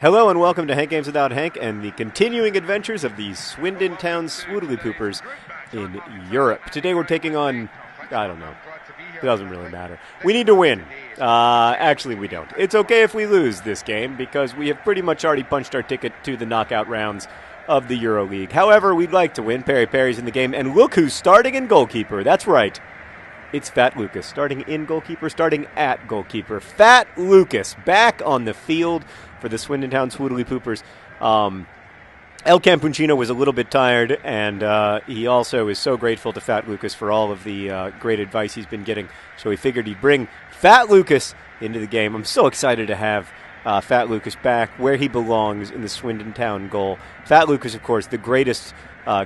Hello and welcome to Hank Games Without Hank and the continuing adventures of the Swindon Town Swoodly Poopers in Europe. Today we're taking on, I don't know, it doesn't really matter. We need to win. Actually, we don't. It's okay if we lose this game because we have pretty much already punched our ticket to the knockout rounds of the Euro League. However, we'd like to win. Perry's in the game, and look who's starting in goalkeeper. That's right. It's Fat Lucas, starting in goalkeeper, starting at goalkeeper. Fat Lucas back on the field for the Swindon Town Swoodly Poopers. El Campuccino was a little bit tired, and he also is so grateful to Fat Lucas for all of the great advice he's been getting. So he figured he'd bring Fat Lucas into the game. I'm so excited to have Fat Lucas back where he belongs in the Swindon Town goal. Fat Lucas, of course, the greatest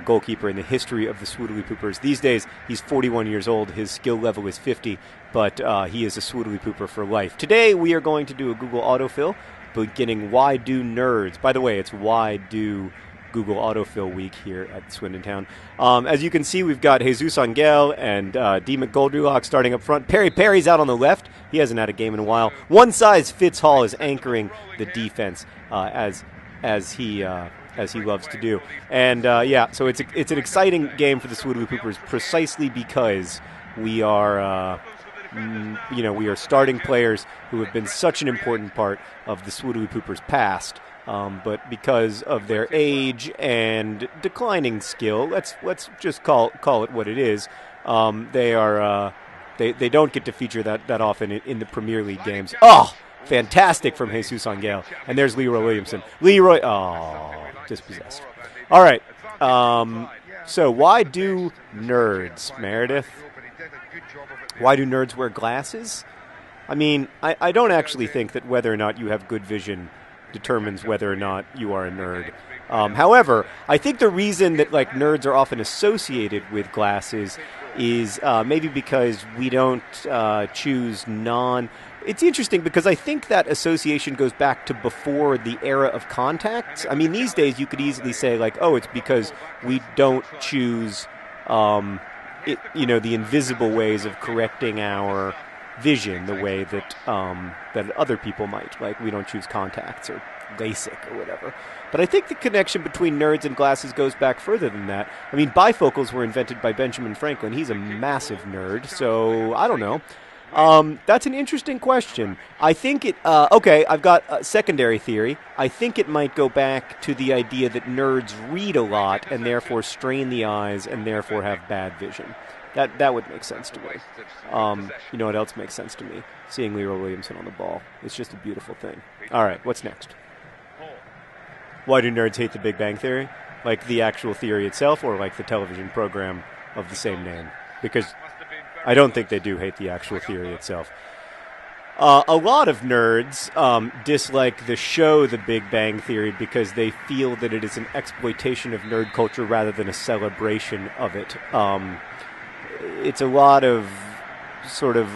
goalkeeper in the history of the Swoodly Poopers. These days, he's 41 years old. His skill level is 50, but he is a Swoodly Pooper for life. Today, we are going to do a Google Autofill, beginning Why Do Nerds? By the way, it's Why Do Google Autofill Week here at Swindon Town. As you can see, we've got Jesus Angel and D. McGoldrilock starting up front. Perry's out on the left. He hasn't had a game in a while. One size fits all is anchoring the defense as he loves to do. And so it's an exciting game for the Swoodly Poopers precisely because we are we are starting players who have been such an important part of the Swoodly Poopers' past, but because of their age and declining skill, let's just call it what it is. They don't get to feature that often in the Premier League games. Oh, fantastic from Jesus Angel, and there's Leroy Williamson. Dispossessed. All right. So why do nerds, Meredith? Why do nerds wear glasses? I mean, I don't actually think that whether or not you have good vision determines whether or not you are a nerd. However, I think the reason that nerds are often associated with glasses is maybe because we don't choose It's interesting because I think that association goes back to before the era of contacts. I mean, these days you could easily say it's because we don't choose the invisible ways of correcting our vision the way that that other people might. Like we don't choose contacts or LASIK or whatever. But I think the connection between nerds and glasses goes back further than that. I mean, bifocals were invented by Benjamin Franklin. He's a massive nerd, so I don't know. That's an interesting question. I think I've got a secondary theory. I think it might go back to the idea that nerds read a lot and therefore strain the eyes and therefore have bad vision. That would make sense to me. You know what else makes sense to me? Seeing Leroy Williamson on the ball. It's just a beautiful thing. All right, what's next? Why do nerds hate the Big Bang Theory? Like the actual theory itself or like the television program of the same name? Because I don't think they do hate the actual theory itself. A lot of nerds dislike the show The Big Bang Theory because they feel that it is an exploitation of nerd culture rather than a celebration of it. It's a lot of sort of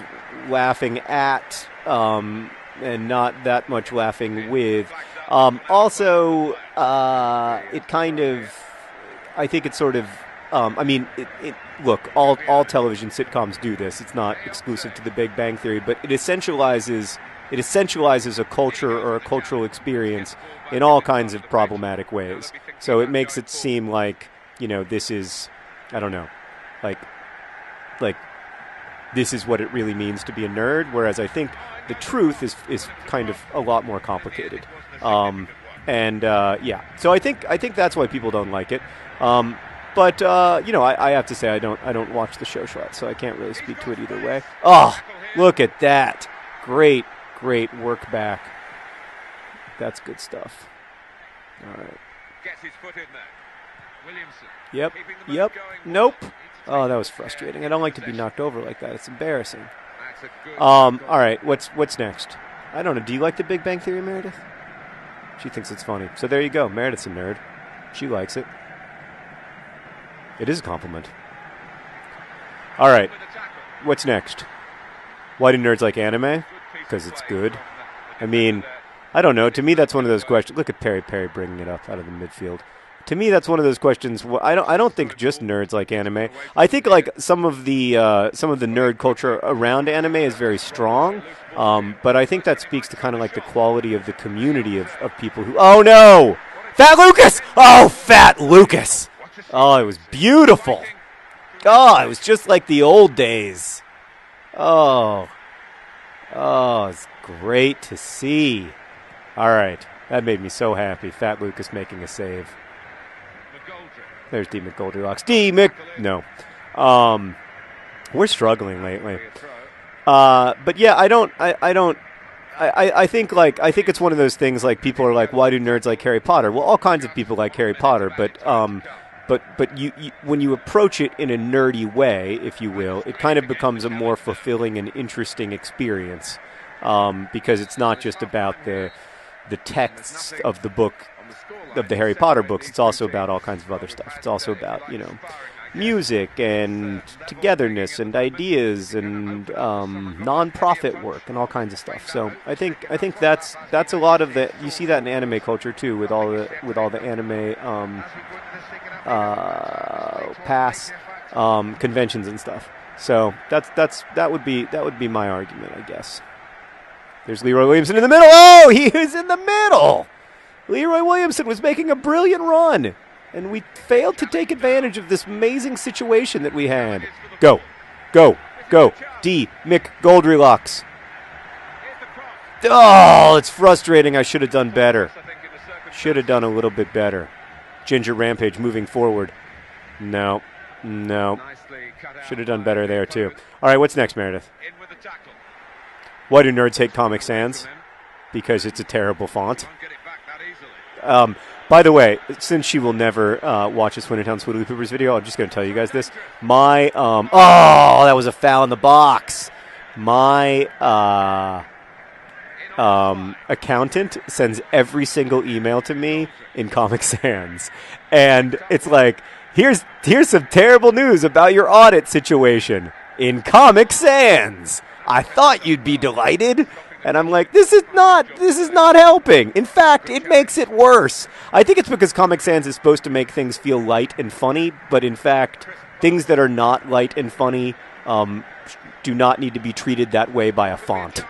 laughing at and not that much laughing with. Also, it kind of, I think it's sort of, look, all television sitcoms do this. It's not exclusive to the Big Bang Theory, but it essentializes a culture or a cultural experience in all kinds of problematic ways. So it makes it seem like, this is, I don't know, like this is what it really means to be a nerd, whereas I think the truth is kind of a lot more complicated. So I think that's why people don't like it. But I have to say I don't watch the show shot, so I can't really speak to it either way. Oh, look at that. Great work back. That's good stuff. All right. Gets his foot in there. Williamson. Yep. Nope. Oh, that was frustrating. I don't like to be knocked over like that. It's embarrassing. All right, what's next? I don't know. Do you like the Big Bang Theory, Meredith? She thinks it's funny. So there you go. Meredith's a nerd. She likes it. It is a compliment. All right. What's next? Why do nerds like anime? Because it's good. I mean, I don't know. To me, that's one of those questions. Look at Perry bringing it up out of the midfield. To me, that's one of those questions. I don't think just nerds like anime. I think like some of the nerd culture around anime is very strong. But I think that speaks to kind of like the quality of the community of people who. Oh no, Fat Lucas! Oh, Fat Lucas! Oh, it was beautiful. Oh, it was just like the old days. Oh, it's great to see. All right, that made me so happy. Fat Lucas making a save. There's D. McGoldricks. No. We're struggling lately. But yeah, I think it's one of those things like people are like, why do nerds like Harry Potter? Well, all kinds of people like Harry Potter, but you when you approach it in a nerdy way, if you will, it kind of becomes a more fulfilling and interesting experience because it's not just about the texts of the book. Of the Harry Potter books, it's also about all kinds of other stuff. It's also about, music and togetherness and ideas and non-profit work and all kinds of stuff. So I think that's a lot of the. You see that in anime culture too, with all the anime pass conventions and stuff. So that would be my argument, I guess. There's Leroy Williamson in the middle. Oh, he is in the middle. Leroy Williamson was making a brilliant run, and we failed to take advantage of this amazing situation that we had. Go. D. McGoldricks. Oh, it's frustrating. I should have done better. Should have done a little bit better. Ginger Rampage moving forward. No. Should have done better there, too. All right, what's next, Meredith? Why do nerds hate Comic Sans? Because it's a terrible font. By the way, since she will never watch a Swindon Town Swiddly Poopers video, I'm just going to tell you guys this. My, that was a foul in the box. My accountant sends every single email to me in Comic Sans. And it's like, here's some terrible news about your audit situation in Comic Sans. I thought you'd be delighted. And I'm like, this is not helping. In fact, it makes it worse. I think it's because Comic Sans is supposed to make things feel light and funny, but in fact, things that are not light and funny do not need to be treated that way by a font.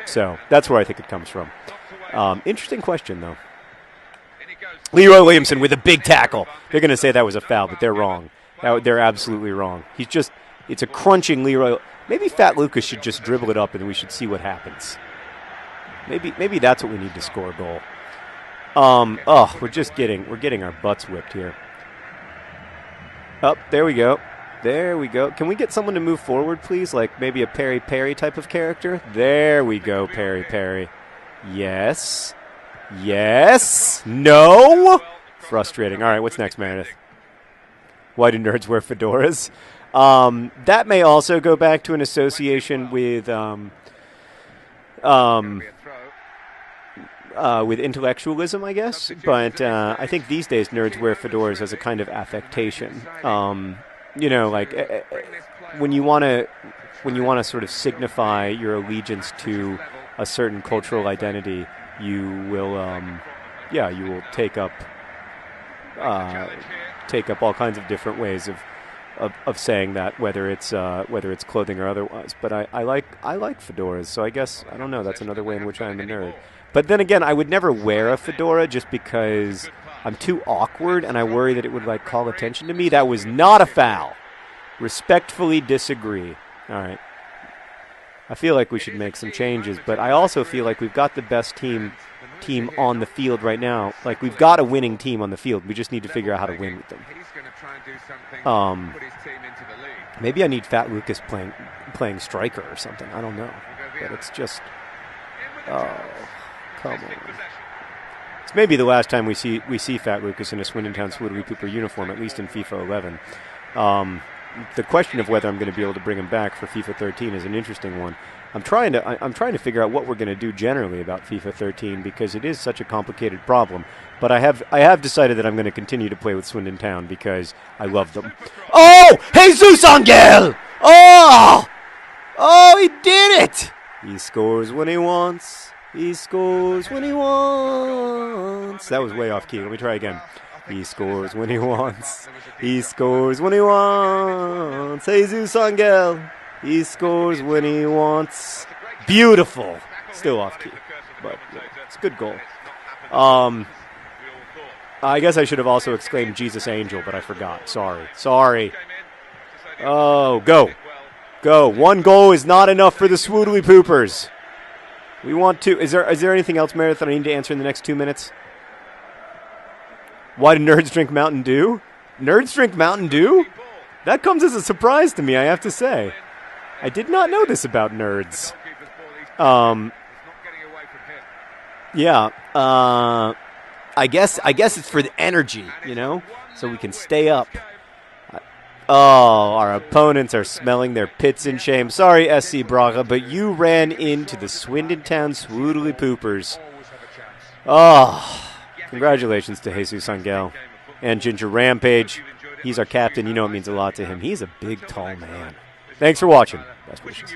So that's where I think it comes from. Interesting question, though. Leroy Williamson with a big tackle. They're going to say that was a foul, but they're wrong. They're absolutely wrong. It's a crunching Leroy. Maybe Fat Lucas should just dribble it up and we should see what happens. Maybe that's what we need to score a goal. We're getting our butts whipped here. There we go. Can we get someone to move forward, please? Like maybe a Perry type of character? There we go, Perry. Yes. No. Frustrating. All right, what's next, Meredith? Why do nerds wear fedoras? That may also go back to an association with intellectualism, I guess. But I think these days nerds wear fedoras as a kind of affectation. Like when you want to sort of signify your allegiance to a certain cultural identity, you will take up all kinds of different ways of saying that, whether it's clothing or otherwise. But I like fedoras, so I guess, I don't know, that's another way in which I'm a nerd. But then again, I would never wear a fedora just because I'm too awkward and I worry that it would like call attention to me. That was not a foul. Respectfully disagree. All right. I feel like we should make some changes, but I also feel like we've got the best team on the field right now. Like, we've got a winning team on the field. We just need to figure out how to win with them. Maybe I need Fat Lucas playing striker or something. I don't know. But it's just... Oh, come on. It's maybe the last time we see Fat Lucas in a Swindon Town Swiddly Pooper uniform, at least in FIFA 11. The question of whether I'm going to be able to bring him back for FIFA 13 is an interesting one. I'm trying to figure out what we're going to do generally about FIFA 13 because it is such a complicated problem. But I have decided that I'm going to continue to play with Swindon Town because I love them. Oh, Jesus Angel! Oh, he did it! He scores when he wants. He scores when he wants. That was way off key. Let me try again. He scores when he wants. He scores when he wants. Jesus Angel. He scores when he wants. Beautiful. Still off key, but it's a good goal. I guess I should have also exclaimed Jesus Angel, but I forgot. Sorry. Oh, go. One goal is not enough for the Swoodly Poopers. We want to. Is there anything else, Meredith, that I need to answer in the next 2 minutes? Why do nerds drink Mountain Dew? Nerds drink Mountain Dew? That comes as a surprise to me, I have to say. I did not know this about nerds. Yeah. I guess it's for the energy, so we can stay up. Our opponents are smelling their pits in shame. Sorry, SC Braga, but you ran into the Swindon Town Swoodly Poopers. Congratulations to Jesus Angel and Ginger Rampage. He's our captain. You know it means a lot to him. He's a big, tall man. Thanks for watching. Best wishes.